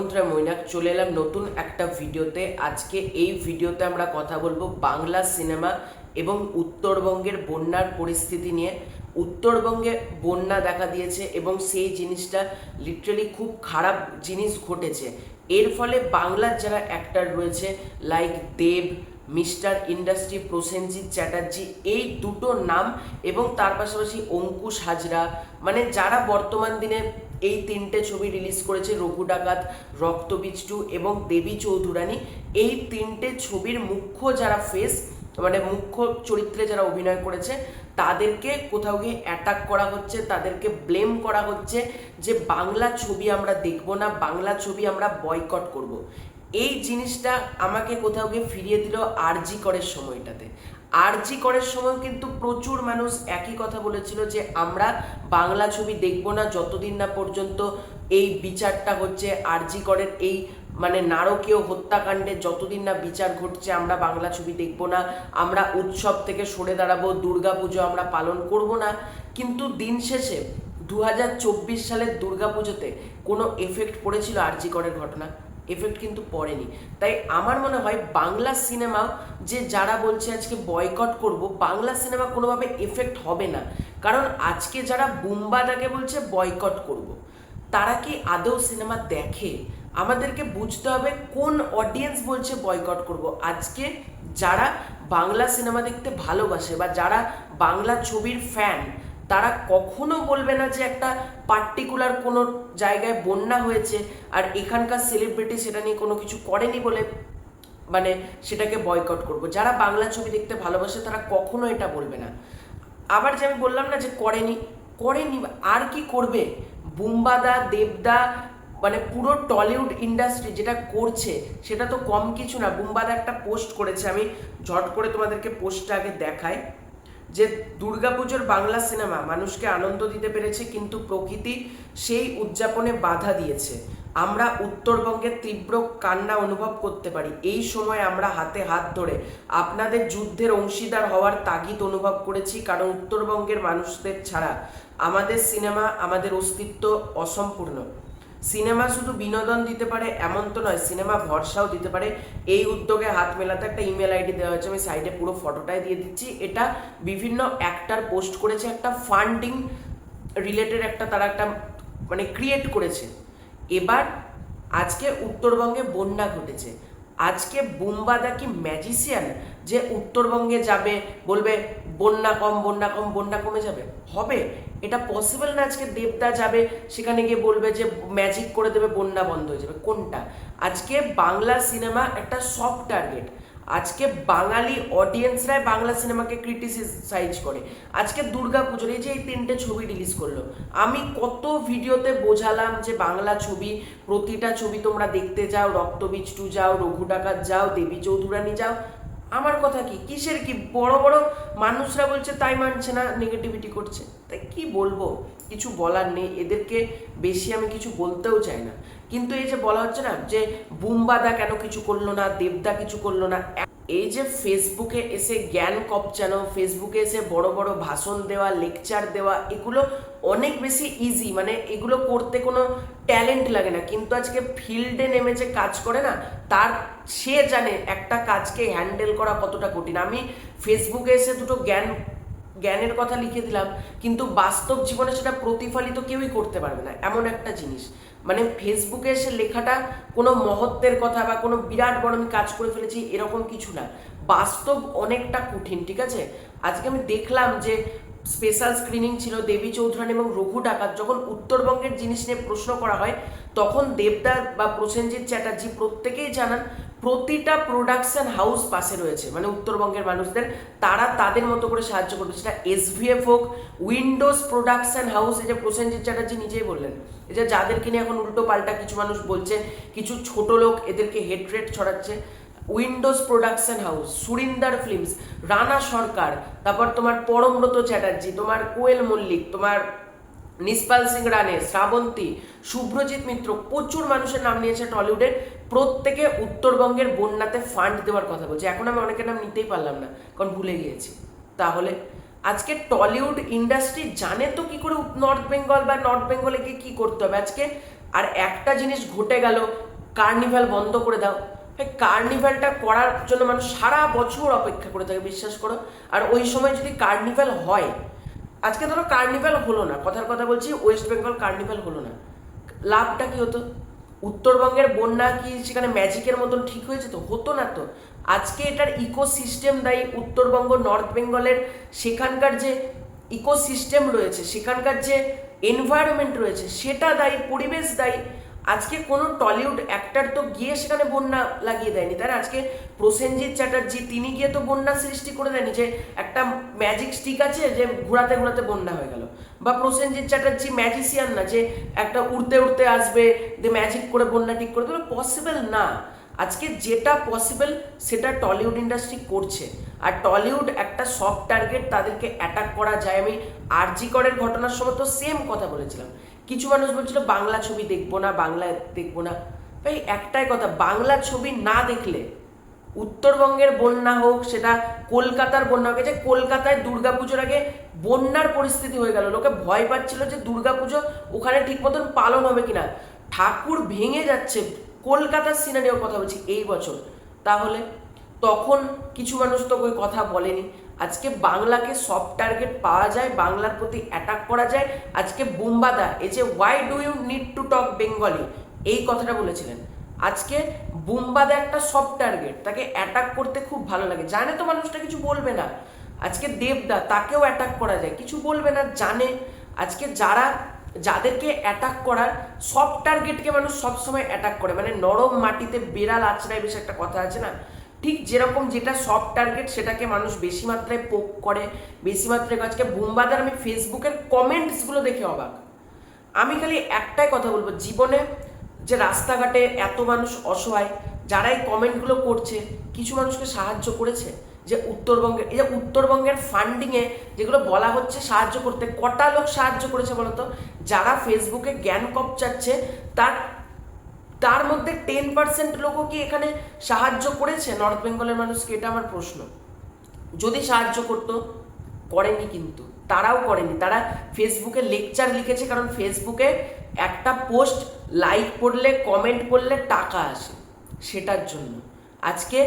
মন্ত্রয় মৈনাক চলে এলাম নতুন একটা ভিডিওতে। আজকে এই ভিডিওতে আমরা কথা বলবো বাংলা সিনেমা এবং উত্তরবঙ্গের বন্যার পরিস্থিতি নিয়ে। উত্তরবঙ্গে বন্যা দেখা দিয়েছে এবং সেই জিনিসটা লিটারালি খুব খারাপ জিনিস ঘটেছে। এর ফলে বাংলার যারা অ্যাক্টর রয়েছে লাইক দেব, মিস্টার ইন্ডাস্ট্রি প্রসেনজিৎ চ্যাটার্জি, এই দুটো নাম এবং তার পাশাপাশি অঙ্কুশ হাজরা, মানে যারা বর্তমান দিনে এই তিনটে ছবি রিলিজ করেছে, রঘু ডাকাত, রক্তবীজ 2 এবং দেবী চৌধুরানী, এই তিনটে ছবির মুখ্য যারা ফেস, মানে মুখ্য চরিত্রে যারা অভিনয় করেছে, তাদেরকে কোথাও গিয়ে অ্যাটাক করা হচ্ছে, তাদেরকে ব্লেম করা হচ্ছে যে বাংলা ছবি আমরা দেখব না, বাংলা ছবি আমরা বয়কট করব। এই জিনিসটা আমাকে কোথাও গিয়ে ফিরিয়ে দিল আরজি করের সময়টাতে। আরজি করের সময় কিন্তু প্রচুর মানুষ একই কথা বলেছিল যে আমরা বাংলা ছবি দেখব না যতদিন না পর্যন্ত এই বিচারটা হচ্ছে, আরজি করের এই মানে নারকীয় হত্যাকাণ্ডে যতদিন না বিচার ঘটছে আমরা বাংলা ছবি দেখব না, আমরা উৎসব থেকে সরে দাঁড়াবো, দুর্গাপুজো আমরা পালন করব না। কিন্তু দিন শেষে 2024 সালের দুর্গাপুজোতে কোনো এফেক্ট পড়েছিল আরজি করের ঘটনা? এফেক্ট কিন্তু পড়েনি। তাই আমার মনে হয় বাংলা সিনেমা যে যারা বলছে আজকে বয়কট করব, বাংলা সিনেমা কোনোভাবে এফেক্ট হবে না। কারণ আজকে যারা বুম্বাদাকে বলছে বয়কট করব, তারা কি আদৌ সিনেমা দেখে? আমাদেরকে বুঝতে হবে কোন অডিয়েন্স বলছে বয়কট করব। আজকে যারা বাংলা সিনেমা দেখতে ভালোবাসে বা যারা বাংলা ছবির ফ্যান, তারা কখনো বলবে না যে একটা পার্টিকুলার কোনো জায়গায় বন্যা হয়েছে আর এখানকার সেলিব্রিটি সেটা নিয়ে কোনো কিছু করেনি বলে মানে সেটাকে বয়কট করব। যারা বাংলা ছবি দেখতে ভালোবাসে তারা কখনো এটা বলবে না। আবার যে আমি বললাম না যে করেনি, করেনি, আর কি করবে? বুম্বাদা, দেবদা, মানে পুরো টলিউড ইন্ডাস্ট্রি যেটা করছে সেটা তো কম কিছু না। বুম্বাদা একটা পোস্ট করেছে, আমি ঝট করে তোমাদেরকে পোস্টটা আগে দেখাই, যে দুর্গাপুজোর বাংলা সিনেমা মানুষকে আনন্দ দিতে পেরেছে কিন্তু প্রকৃতি সেই উদযাপনে বাধা দিয়েছে। আমরা উত্তরবঙ্গের তীব্র কান্না অনুভব করতে পারি। এই সময় আমরা হাতে হাত ধরে আপনাদের যুদ্ধের অংশীদার হওয়ার তাগিদ অনুভব করেছি, কারণ উত্তরবঙ্গের মানুষদের ছাড়া আমাদের সিনেমা, আমাদের অস্তিত্ব অসম্পূর্ণ। সিনেমা শুধু বিনোদন দিতে পারে এমন তো নয়, সিনেমা ভরসাও দিতে পারে। এই উদ্যোগে হাত মেলাতে একটা ইমেল আইডি দেওয়া হয়েছে, আমি সাইডে পুরো ফটোটাই দিয়ে দিচ্ছি। এটা বিভিন্ন অ্যাক্টর পোস্ট করেছে, একটা ফান্ডিং রিলেটেড একটা তারা একটা মানে ক্রিয়েট করেছে। এবার আজকে উত্তরবঙ্গে বন্যা ঘটেছে, আজকে বুম্বাদা কি ম্যাজিশিয়ান যে উত্তরবঙ্গে যাবে বলবে বন্যা কম, বন্যা কম, বন্যা কমে যাবে? হবে? এটা পসিবল না। আজকে দেবদা যাবে সেখানে গিয়ে বলবে যে ম্যাজিক করে দেবে, বন্যা বন্ধ হয়ে যাবে? কোনটা? আজকে বাংলা সিনেমা একটা সফট টার্গেট। আজকে বাঙালি অডিয়েন্সরাই বাংলা সিনেমাকে ক্রিটিসাইজ করে। আজকে দুর্গাপুজোর এই যে এই তিনটে ছবি রিলিজ করলো, আমি কত ভিডিওতে বোঝালাম যে বাংলা ছবি, প্রতিটা ছবি তোমরা দেখতে যাও, রক্তবীজ 2 যাও, রঘু ডাকাত যাও, দেবী চৌধুরানী যাও। আমার কথা কি, কিসের কি? বড় বড় মানুষরা বলছে তাই মানছে না, নেগেটিভিটি করছে। তাই কি বলবো, কিছু বলার নেই। এদেরকে বেশি আমি কিছু বলতেও চাই না। কিন্তু এই যে বলা হচ্ছে না যে বুম্বাদা কেন কিছু করলো না, দেবদা কিছু করলো না, এই যে ফেসবুকে এসে জ্ঞান কপচানো, ফেসবুকে এসে বড় বড় ভাষণ দেওয়া, লেকচার দেওয়া, এগুলো অনেক বেশি ইজি, মানে এগুলো করতে কোনো ট্যালেন্ট লাগে না। কিন্তু আজকে ফিল্ডে নেমে যে কাজ করে না, তার সে জানে একটা কাজকে হ্যান্ডেল করা কতটা কঠিন। আমি ফেসবুকে এসে দুটো জ্ঞানের কথা লিখে দিলাম, কিন্তু বাস্তব জীবনে সেটা প্রতিফলিত কেউই করতে পারবে না, এমন একটা জিনিস। মানে ফেসবুকে এসে লেখাটা কোনো মহত্বের কথা বা কোনো বিরাট বড় আমি কাজ করে ফেলেছি এরকম কিছু না, বাস্তব অনেকটা কঠিন। ঠিক আছে, আজকে আমি দেখলাম যে স্পেশাল স্ক্রিনিং ছিল দেবী চৌধুরানী এবং রঘু ডাকাত। যখন উত্তরবঙ্গের জিনিস নিয়ে প্রশ্ন করা হয় তখন দেবদা বা প্রসেনজিৎ চ্যাটার্জি প্রত্যেকেই জানান প্রতিটা প্রোডাকশন হাউস পাশে রয়েছে, মানে উত্তরবঙ্গের মানুষদের, তারা তাদের মতো করে সাহায্য করবে। সেটা এসভিএফ হোক, উইন্ডোজ প্রোডাকশন হাউস, এই যে প্রসেনজিৎ চ্যাটার্জি নিজেই বললেন, এই যে যাদেরকে নিয়ে এখন উল্টো পাল্টা কিছু মানুষ বলছে, কিছু ছোট লোক এদেরকে হেট্রেট ছড়াচ্ছে, Windows production house, Surinder films, Rana Sarkar, তারপর তোমার পরমব্রত চ্যাটার্জি, তোমার কোয়েল মল্লিক, তোমার নিষ্পাল সিং রানে, শ্রাবন্তী, শুভ্রজিৎ মিত্র, প্রচুর মানুষের নাম নিয়েছে টলিউডের, প্রত্যেকে উত্তরবঙ্গের বন্যাতে ফান্ড দেওয়ার কথা বলছে। এখন আমি অনেকের নাম নিতেই পারলাম না, কারণ ভুলে গিয়েছি। তাহলে আজকে টলিউড ইন্ডাস্ট্রি জানে তো কি করে নর্থ বেঙ্গল বা নর্থ বেঙ্গলে গিয়ে কী করতে হবে আজকে। আর একটা জিনিস ঘটে গেল, কার্নিভাল বন্ধ করে দাও। ভাই কার্নিভালটা করার জন্য মানুষ সারা বছর অপেক্ষা করে থাকে, বিশ্বাস করো। আর ওই সময় যদি কার্নিভাল হয়, আজকে ধরো কার্নিভাল হলো না, কথার কথা বলছি, ওয়েস্ট বেঙ্গল কার্নিভাল হলো না, লাভটা কি হতো? উত্তরবঙ্গের বন্যা কি সেখানে ম্যাজিকের মতন ঠিক হয়েছে? তো হতো না তো। আজকে এটার ইকোসিস্টেম দায়ী, উত্তরবঙ্গ নর্থ বেঙ্গলের সেখানকার যে ইকোসিস্টেম রয়েছে, সেখানকার যে এনভায়রনমেন্ট রয়েছে সেটা দায়ী, পরিবেশ দায়ী। আজকে কোনো টলিউড অ্যাক্টর তো গিয়ে সেখানে বন্যা লাগিয়ে দেয়নি, তাই না? আজকে প্রসেনজিৎ চ্যাটার্জি তিনি গিয়ে তো বন্যা সৃষ্টি করে দেয়নি যে একটা ম্যাজিক স্টিক আছে যে ঘোরাতে ঘোরাতে বন্যা হয়ে গেল, বা প্রসেনজিৎ চ্যাটার্জি ম্যাজিশিয়ান না যে একটা উড়তে উড়তে আসবে যে ম্যাজিক করে বন্যা ঠিক করে দেবে, পসিবল না। আজকে যেটা পসিবল সেটা টলিউড ইন্ডাস্ট্রি করছে। আর টলিউড একটা সফট টার্গেট, তাদেরকে অ্যাটাক করা যায়। আমি আরজি করের ঘটনার সময় তো সেম কথা বলেছিলাম। কিছু মানুষ বলছিল বাংলা ছবি দেখবো না, বাংলা দেখবো না। ভাই একটাই কথা, বাংলা ছবি না দেখলে উত্তরবঙ্গের বন্যা হোক, সেটা কলকাতার বন্যা হোক, যে কলকাতায় দুর্গাপুজোর আগে বন্যার পরিস্থিতি হয়ে গেল, লোকে ভয় পাচ্ছিল যে দুর্গাপুজো ওখানে ঠিক মতন পালন হবে কিনা, ঠাকুর ভেঙে যাচ্ছে, কলকাতার সিনারিও কথা বলছি এই বছর। তাহলে তখন কিছু মানুষ তো ওই কথা বলেনি। আজকে বাংলাকে সফট টার্গেট পাওয়া যায়, বাংলার প্রতি অ্যাটাক করা যায়। আজকে বুম্বাদা এই যে why do you need to talk Bengali এই কথাটা বলেছিলেন, আজকে বুম্বাদা একটা সফট টার্গেট, তাকে অ্যাটাক করতে খুব ভালো লাগে, জানে তো মানুষটা কিছু বলবে না। আজকে দেবদা, তাকেও অ্যাটাক করা যায়, কিছু বলবে না, জানে। আজকে যাদেরকে অ্যাটাক করার, সফট টার্গেটকে মানুষ সবসময় অ্যাটাক করে, মানে নরম মাটিতে বেড়াল আছড়ায়, বেশ একটা কথা আছে না, ঠিক যেরকম যেটা সফট টার্গেট সেটাকে মানুষ বেশি মাত্রায় পোক করে, বেশি মাত্রায়। আজকে বুম্বাদার আমি ফেসবুকের কমেন্টসগুলো দেখে অবাক। আমি খালি একটাই কথা বলবো, জীবনে যে রাস্তাঘাটে এত মানুষ অসহায়, যারা এই কমেন্টগুলো করছে, কিছু মানুষকে সাহায্য করেছে? যে উত্তরবঙ্গের, এই যে উত্তরবঙ্গের ফান্ডিংয়ে যেগুলো বলা হচ্ছে সাহায্য করতে, কটা লোক সাহায্য করেছে বলতো? যারা ফেসবুকে জ্ঞান কপচাচ্ছে তার মধ্যে 10% লোকও কি এখানে সাহায্য করেছে নর্থ বেঙ্গলের মানুষকে? এটা আমার প্রশ্ন। যদি সাহায্য করতো, করেনি, কিন্তু তারাও করেনি। তারা ফেসবুকে লেকচার লিখেছে, কারণ ফেসবুকে একটা পোস্ট লাইক পড়লে, কমেন্ট পড়লে টাকা আসে, সেটার জন্য। আজকে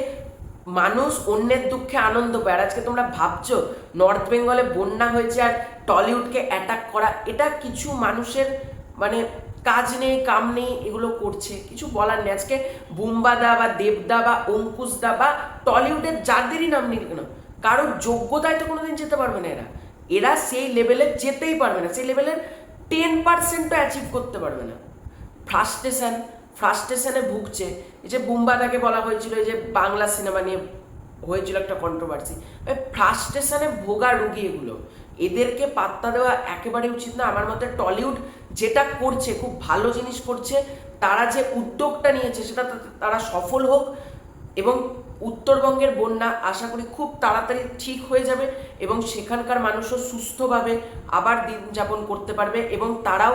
মানুষ অন্যের দুঃখে আনন্দ পায়। আর আজকে তোমরা ভাবছো নর্থ বেঙ্গলে বন্যা হয়েছে আর টলিউডকে অ্যাটাক করা, এটা কিছু মানুষের মানে কাজ নেই, কাম নেই, এগুলো করছে, কিছু বলার নেই। আজকে বুম্বাদা বা দেবদা বা অঙ্কুশদা বা টলিউডের যাদেরই নাম নিক কেন, কারোর যোগ্যতায় তো কোনোদিন যেতে পারবে না। এরা সেই লেভেলে যেতেই পারবে না, সেই লেভেলের 10%ও অ্যাচিভ করতে পারবে না। ফ্রাস্ট্রেশনে ভুগছে। এই যে বুম্বাদাকে বলা হয়েছিল, এই যে বাংলা সিনেমা নিয়ে হয়েছিল একটা কন্ট্রোভার্সি, ফ্রাস্ট্রেশনে ভোগা রুগী এগুলো, এদেরকে পাত্তা দেওয়া একেবারে উচিত না আমার মতে। টলিউড যেটা করছে খুব ভালো জিনিস করছে, তারা যে উদ্যোগটা নিয়েছে সেটা তারা সফল হোক, এবং উত্তরবঙ্গের বন্যা আশা করি খুব তাড়াতাড়ি ঠিক হয়ে যাবে, এবং সেখানকার মানুষও সুস্থভাবে আবার দিন যাপন করতে পারবে, এবং তারাও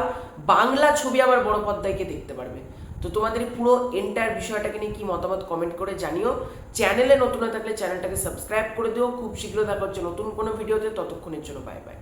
বাংলা ছবি আবার বড় পর্দায় দেখতে পারবে। তো তোমাদের পুরো এন্টায়ার বিষয়টাকে নিয়ে কি মতামত কমেন্ট করে জানিও। চ্যানেলে নতুন হয়ে থাকলে চ্যানেলটাকে সাবস্ক্রাইব করে দিও। খুব শীঘ্র দেখা হচ্ছে নতুন কোনো ভিডিওতে, ততক্ষণের জন্য বাই বাই।